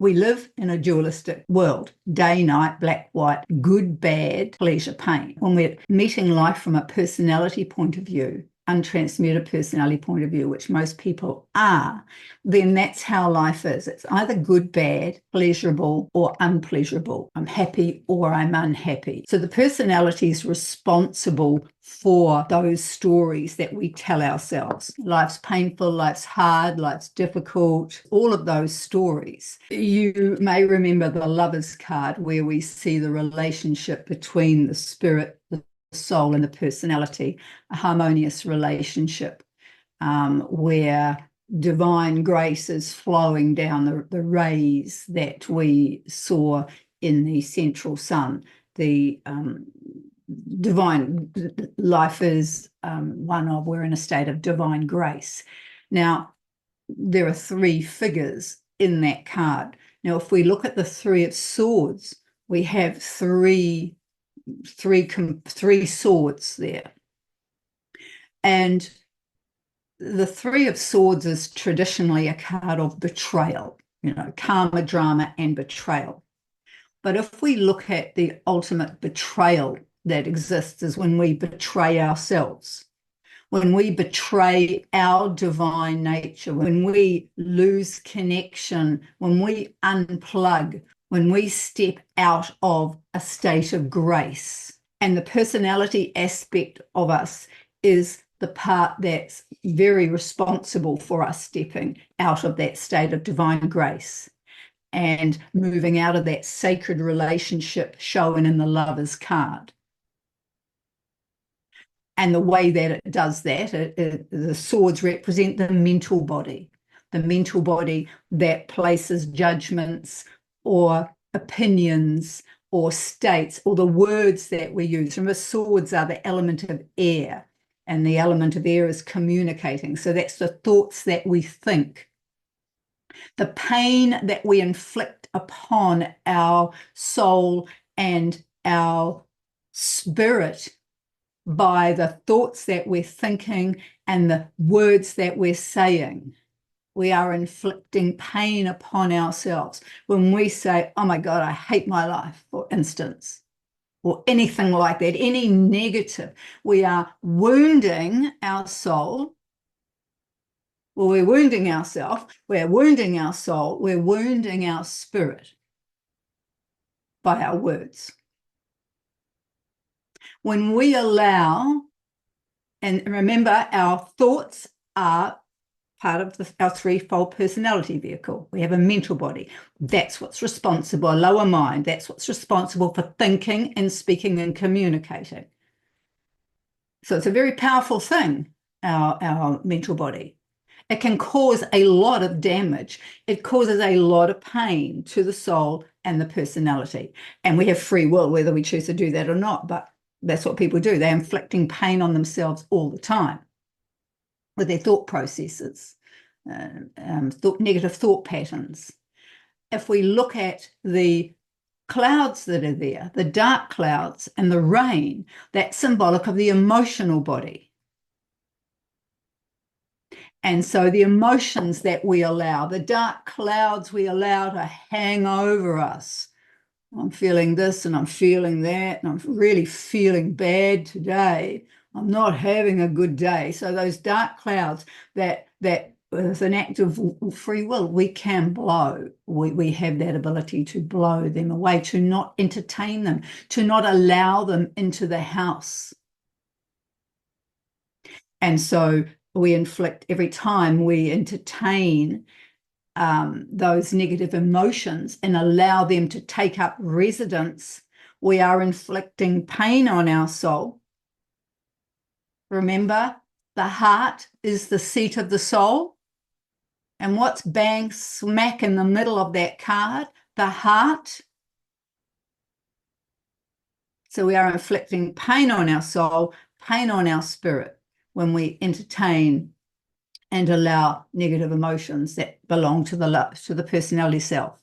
We live in a dualistic world, day, night, black, white, good, bad, pleasure, pain. When we're meeting life from a personality point of view, untransmuted personality point of view, which most people are, then that's how life is. It's either good, bad, pleasurable, or unpleasurable. I'm happy or I'm unhappy. So the personality is responsible for those stories that we tell ourselves. Life's painful, life's hard, life's difficult, all of those stories. You may remember the Lover's card, where we see the relationship between the spirit, the soul, and the personality, a harmonious relationship where divine grace is flowing down the rays that we saw in the central sun. The divine life is we're in a state of divine grace. Now, there are three figures in that card. Now, if we look at the Three of Swords, we have three swords there. And the Three of Swords is traditionally a card of betrayal, karma, drama, and betrayal. But if we look at the ultimate betrayal that exists, is when we betray ourselves, when we betray our divine nature, when we lose connection, when we unplug, when we step out of a state of grace. And the personality aspect of us is the part that's very responsible for us stepping out of that state of divine grace and moving out of that sacred relationship shown in the Lover's card. And the way that it does that, the swords represent the mental body that places judgments or opinions or states, or the words that we use. Remember, swords are the element of air, and the element of air is communicating. So that's the thoughts that we think, the pain that we inflict upon our soul and our spirit by the thoughts that we're thinking and the words that we're saying. We are inflicting pain upon ourselves. When we say, oh my God, I hate my life, for instance, or anything like that, any negative, we are wounding our soul. Well, we're wounding ourselves, we're wounding our soul, we're wounding our spirit by our words. When we allow, and remember, our thoughts are part of our threefold personality vehicle. We have a mental body. That's what's responsible, a lower mind. That's what's responsible for thinking and speaking and communicating. So it's a very powerful thing, our mental body. It can cause a lot of damage. It causes a lot of pain to the soul and the personality. And we have free will, whether we choose to do that or not, but that's what people do. They're inflicting pain on themselves all the time with their thought processes, negative thought patterns. If we look at the clouds that are there, the dark clouds and the rain, that's symbolic of the emotional body. And so the emotions that we allow, the dark clouds we allow to hang over us. I'm feeling this and I'm feeling that, and I'm really feeling bad today. I'm not having a good day. So those dark clouds that with an act of free will, we can blow. We have that ability to blow them away, to not entertain them, to not allow them into the house. And so we inflict, every time we entertain those negative emotions and allow them to take up residence, we are inflicting pain on our soul. Remember, the heart is the seat of the soul. And what's bang smack in the middle of that card? The heart. So we are inflicting pain on our soul, pain on our spirit when we entertain and allow negative emotions that belong to the personality self.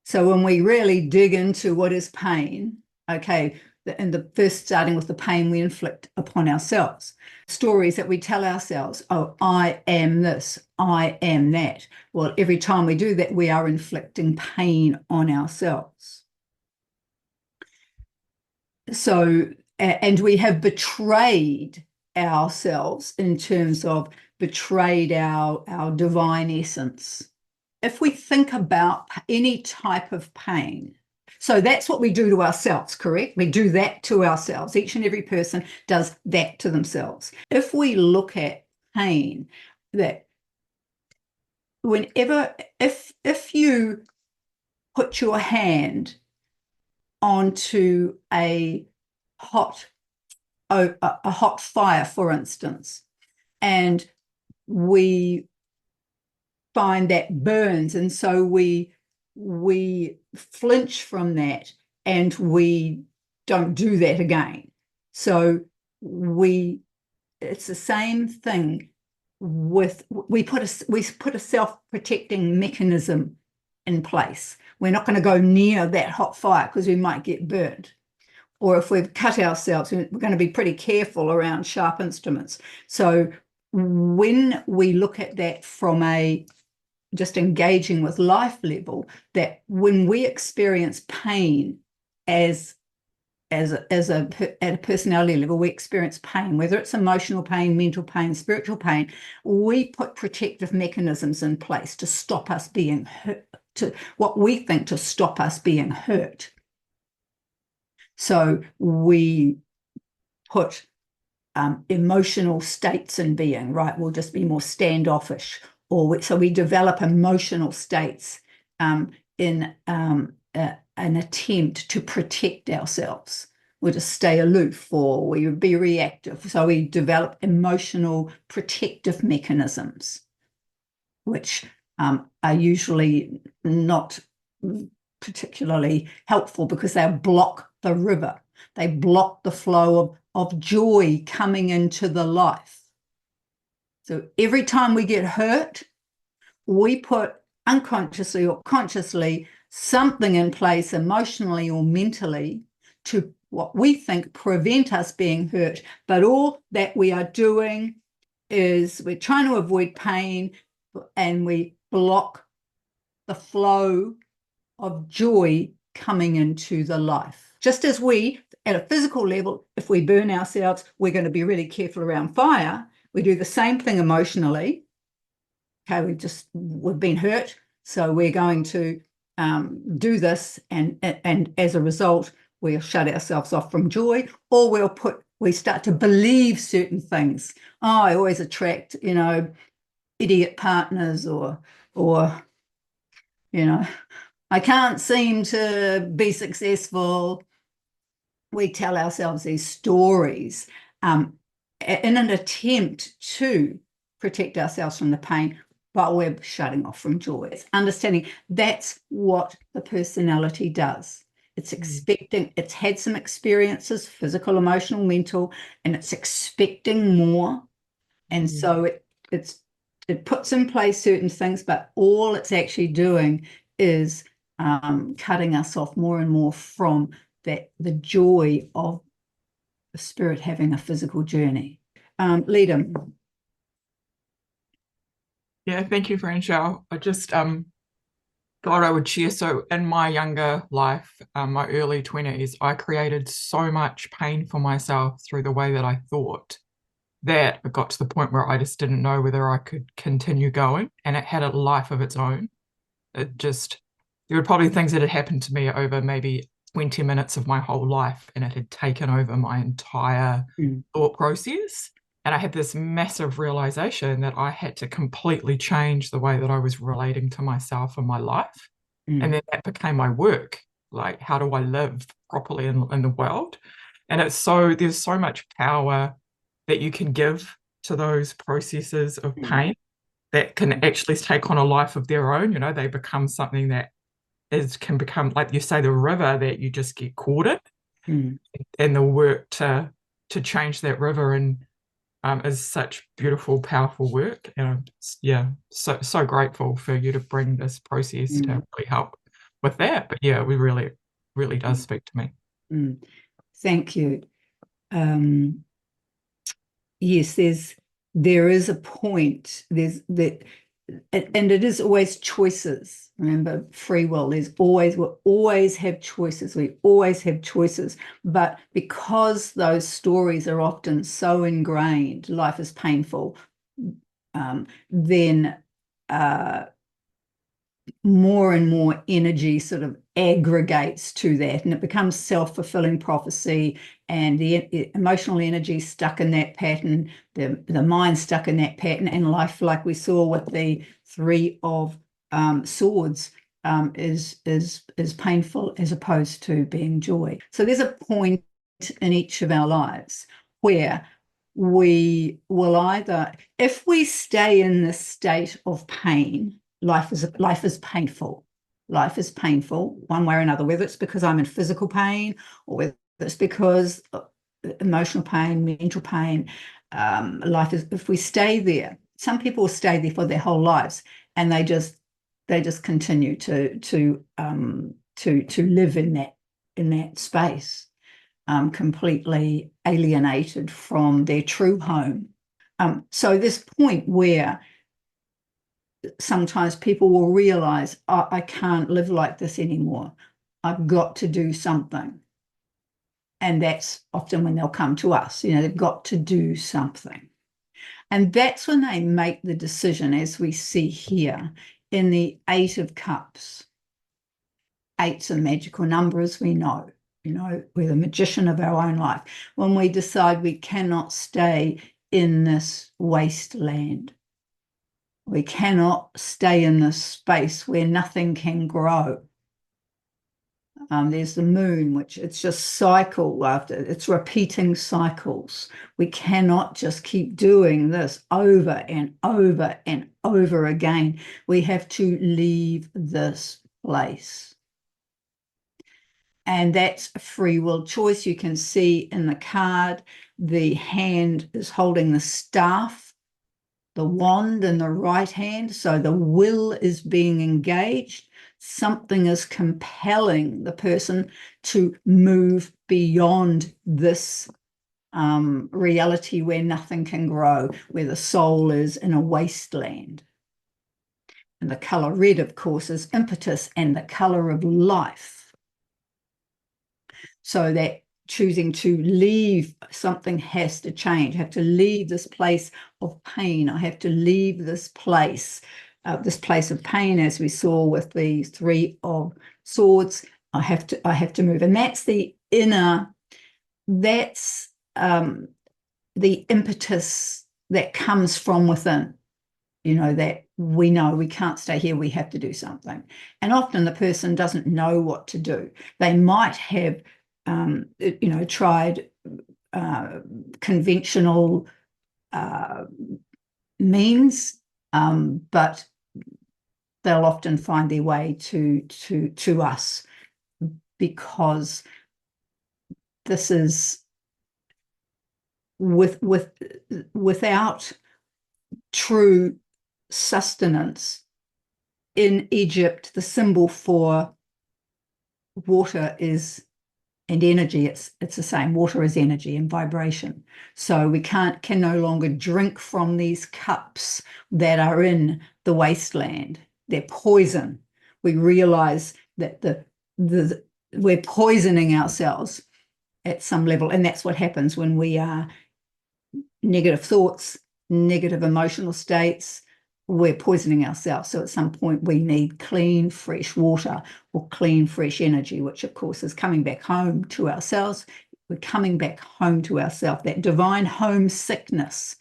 So when we really dig into what is pain, okay, and the first starting with the pain we inflict upon ourselves. Stories that we tell ourselves, oh, I am this, I am that. Well, every time we do that, we are inflicting pain on ourselves. So, and we have betrayed ourselves in terms of betrayed our divine essence. If we think about any type of pain, so that's what we do to ourselves, correct? We do that to ourselves. Each and every person does that to themselves. If we look at pain, that whenever, if you put your hand onto a hot fire, for instance, and we find that burns, and so we flinch from that and we don't do that again. So it's the same thing with, we put a self-protecting mechanism in place. We're not going to go near that hot fire because we might get burnt. Or if we've cut ourselves, we're going to be pretty careful around sharp instruments. So when we look at that from a just engaging with life level, that when we experience pain at a personality level, we experience pain, whether it's emotional pain, mental pain, spiritual pain, we put protective mechanisms in place to stop us being hurt, to what we think to stop us being hurt. So we put emotional states in being, right? We'll just be more standoffish, so we develop emotional states in an attempt to protect ourselves. We'll just stay aloof, or we would be reactive. So we develop emotional protective mechanisms, which are usually not particularly helpful because they block the river. They block the flow of joy coming into the life. So every time we get hurt, we put unconsciously or consciously something in place emotionally or mentally to what we think prevent us being hurt. But all that we are doing is we're trying to avoid pain, and we block the flow of joy coming into the life. Just as we, at a physical level, if we burn ourselves, we're going to be really careful around fire. We do the same thing emotionally. Okay, we've been hurt, so we're going to do this, and as a result, we'll shut ourselves off from joy, or we start to believe certain things. Oh, I always attract, idiot partners, or I can't seem to be successful. We tell ourselves these stories in an attempt to protect ourselves from the pain, but we're shutting off from joy. It's understanding that's what the personality does. It's expecting, it's had some experiences, physical, emotional, mental, and it's expecting more. And so it puts in place certain things, but all it's actually doing is cutting us off more and more from the joy of the spirit having a physical journey. Leda. Yeah, thank you, Franchelle. I just thought I would share. So in my younger life, my early 20s, I created so much pain for myself through the way that I thought, that it got to the point where I just didn't know whether I could continue going, and it had a life of its own. There were probably things that had happened to me over maybe 20 minutes of my whole life, and it had taken over my entire thought process. And I had this massive realization that I had to completely change the way that I was relating to myself and my life. And then that became my work. Like, how do I live properly in the world? And there's so much power that you can give to those processes of pain that can actually take on a life of their own. They become something that can become, like you say, the river that you just get caught in, and the work to change that river is such beautiful, powerful work. And so grateful for you to bring this process to really help with that. But yeah, it really, really does speak to me. Thank you. Yes, there is a point. There's that, and it is always choices. Remember, free will. We'll always have choices. We always have choices. But because those stories are often so ingrained, life is painful, then more and more energy sort of aggregates to that, and it becomes self-fulfilling prophecy, and the emotional energy stuck in that pattern, the mind stuck in that pattern, and life, like we saw with the Three of Swords, is painful as opposed to being joy. So there's a point in each of our lives where we will either, if we stay in this state of pain, life is painful. Life is painful one way or another, whether it's because I'm in physical pain or whether it's because emotional pain, mental pain. Life is, if we stay there, some people will stay there for their whole lives, and they just continue to live in that space, completely alienated from their true home. So this point where sometimes people will realize, oh, I can't live like this anymore. I've got to do something. And that's often when they'll come to us. They've got to do something. And that's when they make the decision, as we see here in the Eight of Cups. Eight's a magical number, as we know. We're the magician of our own life. When we decide we cannot stay in this wasteland, we cannot stay in this space where nothing can grow. There's the moon, which it's just cycle after, it's repeating cycles. We cannot just keep doing this over and over and over again. We have to leave this place. And that's a free will choice. You can see in the card, the hand is holding the staff, the wand in the right hand. So the will is being engaged. Something is compelling the person to move beyond this reality where nothing can grow, where the soul is in a wasteland. And the color red, of course, is impetus and the color of life. So that choosing to leave, something has to change. I have to leave this place of pain. I have to leave this place of pain, as we saw with the Three of Swords. I have to move. And that's the inner, that's the impetus that comes from within. That we know we can't stay here, we have to do something. And often the person doesn't know what to do. They might have tried conventional means, but they'll often find their way to us, because this is without true sustenance. In Egypt, the symbol for water is, and energy, it's the same. Water is energy and vibration. So we can no longer drink from these cups that are in the wasteland. They're poison. We realize that we're poisoning ourselves at some level, and that's what happens when we are negative thoughts, negative emotional states. We're poisoning ourselves. So at some point we need clean, fresh water or clean, fresh energy, which of course is coming back home to ourselves. We're coming back home to ourselves, that divine homesickness